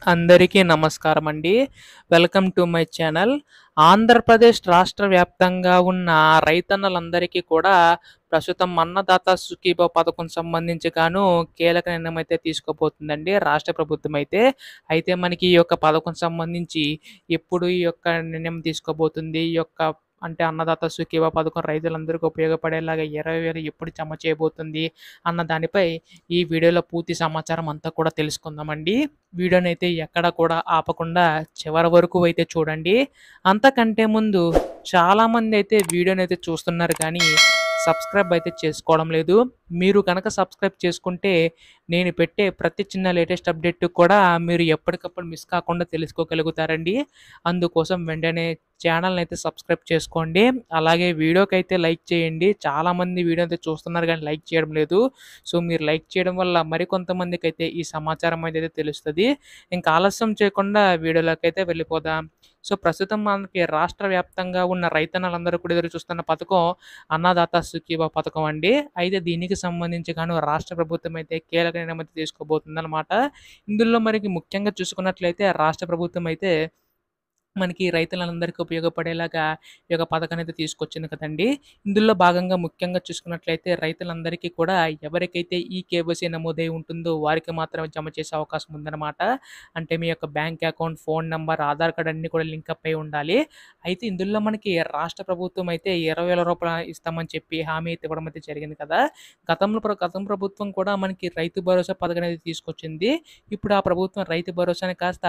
అందరికీ నమస్కారం అండి. Welcome to my channel. Andhra Pradesh రాష్ట్ర వ్యాప్తంగా ఉన్న రైతన్నలందరికీ కూడా ప్రస్తుతం అన్నదాత సుఖీభవ పథకం సంబంధించి గాను కీలక నిర్ణయం అయితే తీసుకోబోతుందండి రాష్ట్ర ప్రభుత్వం అయితే. అయితే మనకి ఈ యొక్క పథకం సంబంధించి ఎప్పుడు ఈ యొక్క నిర్ణయం తీసుకోబోతుంది? ఈ యొక్క అంటే అన్నదాత సుఖీభవ పథకం రైతులందరికీ ఉపయోగపడేలాగా 20,000 ఎప్పుడు జమ చేయబోతుంది? అన్న దానిపై ఈ వీడియోలో పూర్తి సమాచారం అంతా కూడా తెలుసుకుందామండి. వీడియోనైతే ఎక్కడ కూడా ఆపకుండా చివరి వరకు అయితే చూడండి. అంతకంటే ముందు చాలామంది అయితే వీడియోనైతే చూస్తున్నారు కానీ సబ్స్క్రైబ్ అయితే చేసుకోవడం లేదు. మీరు కనుక సబ్స్క్రైబ్ చేసుకుంటే నేను పెట్టే ప్రతి చిన్న లేటెస్ట్ అప్డేట్ కూడా మీరు ఎప్పటికప్పుడు మిస్ కాకుండా తెలుసుకోగలుగుతారండి. అందుకోసం వెంటనే ఛానల్‌ని అయితే సబ్స్క్రైబ్ చేసుకోండి. అలాగే వీడియోకైతే లైక్ చేయండి. చాలామంది వీడియో అయితే చూస్తున్నారు కానీ లైక్ చేయడం లేదు. సో, మీరు లైక్ చేయడం వల్ల మరికొంతమందికైతే ఈ సమాచారం అయితే తెలుస్తది. ఇంకా ఆలస్యం చేయకుండా వీడియోలోకైతే వెళ్ళిపోదాం. సో, ప్రస్తుతం మనకి రాష్ట్ర వ్యాప్తంగా ఉన్న రైతన్నలందరూ కూడా ఎదురు చూస్తున్న పథకం అన్నదాత సుఖీభవ పథకం అండి. అయితే దీనికి సంబంధించి గాను రాష్ట్ర ప్రభుత్వం అయితే కీలక నిర్ణయం అయితే తీసుకోబోతుందనమాట. ఇందులో మనకి ముఖ్యంగా చూసుకున్నట్లయితే రాష్ట్ర ప్రభుత్వం అయితే మనకి రైతులందరికీ ఉపయోగపడేలాగా ఈ యొక్క పథకాన్ని అయితే తీసుకొచ్చింది కదండీ! ఇందులో భాగంగా ముఖ్యంగా చూసుకున్నట్లయితే రైతులందరికీ కూడా ఎవరికైతే ఈ కేవైసీ నమోదై ఉంటుందో వారికి మాత్రమే జమ చేసే అవకాశం ఉందన్నమాట. అంటే మీ యొక్క bank account, phone number, Aadhaar card అన్నీ కూడా లింక్ అప్ అయి ఉండాలి. అయితే ఇందులో మనకి రాష్ట్ర ప్రభుత్వం అయితే రూ. 20,000 ఇస్తామని చెప్పి హామీ అయితే ఇవ్వడం అయితే జరిగింది కదా! గతం ప్రభుత్వం కూడా మనకి రైతు భరోసా పథకం అనేది తీసుకొచ్చింది. ఇప్పుడు ఆ ప్రభుత్వం రైతు భరోసాని కాస్త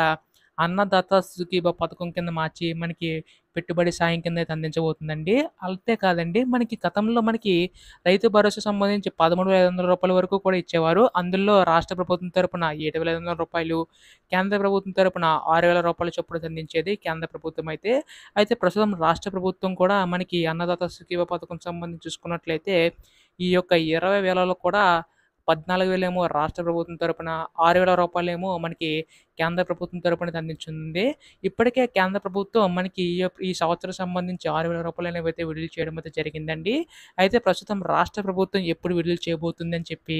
అన్నదాత సుఖీభవ పథకం కింద మార్చి మనకి పెట్టుబడి సాయం కింద అయితే అందించబోతుందండి. అంతే కాదండి మనకి గతంలో మనకి రైతు భరోసా సంబంధించి రూ. 13,500 వరకు కూడా ఇచ్చేవారు. అందులో రాష్ట్ర ప్రభుత్వం తరపున రూ. 7,500, కేంద్ర ప్రభుత్వం తరపున రూ. 6,000 చొప్పున అందించేది కేంద్ర ప్రభుత్వం అయితే. అయితే ప్రస్తుతం రాష్ట్ర ప్రభుత్వం కూడా మనకి అన్నదాత సుఖీభవ పథకం సంబంధించి చూసుకున్నట్లయితే ఈ యొక్క 20,000లో కూడా 14,000 ఏమో రాష్ట్ర ప్రభుత్వం తరపున, రూ. 6,000 ఏమో మనకి కేంద్ర ప్రభుత్వం తరపున అందించింది. ఇప్పటికే కేంద్ర ప్రభుత్వం మనకి ఈ సంవత్సరం సంబంధించి రూ. 6,000 అనేవైతే విడుదల చేయడం అయితే జరిగిందండి. అయితే ప్రస్తుతం రాష్ట్ర ప్రభుత్వం ఎప్పుడు విడుదల చేయబోతుందని చెప్పి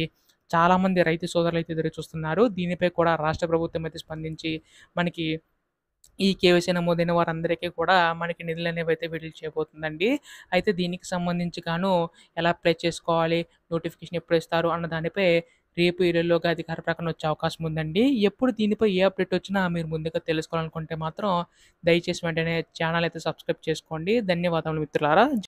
చాలామంది రైతు సోదరులైతే ఎదురు చూస్తున్నారు. దీనిపై కూడా రాష్ట్ర ప్రభుత్వం అయితే స్పందించి మనకి ఈ కేవైసీ నమోదైన వారందరికీ కూడా మనకి నిధులనేవైతే విడుదల చేయబోతుందండి. అయితే దీనికి సంబంధించి గాను ఎలా అప్లై చేసుకోవాలి, నోటిఫికేషన్ ఎప్పుడు ఇస్తారు అన్న దానిపై రేపు, ఎల్లుండిలోగా అధికార ప్రకటన వచ్చే అవకాశం ఉందండి. ఎప్పుడు దీనిపై ఏ అప్డేట్ వచ్చినా మీరు ముందుగా తెలుసుకోవాలనుకుంటే మాత్రం దయచేసి వెంటనే ఛానల్ అయితే సబ్స్క్రైబ్ చేసుకోండి. ధన్యవాదములు మిత్రులారా.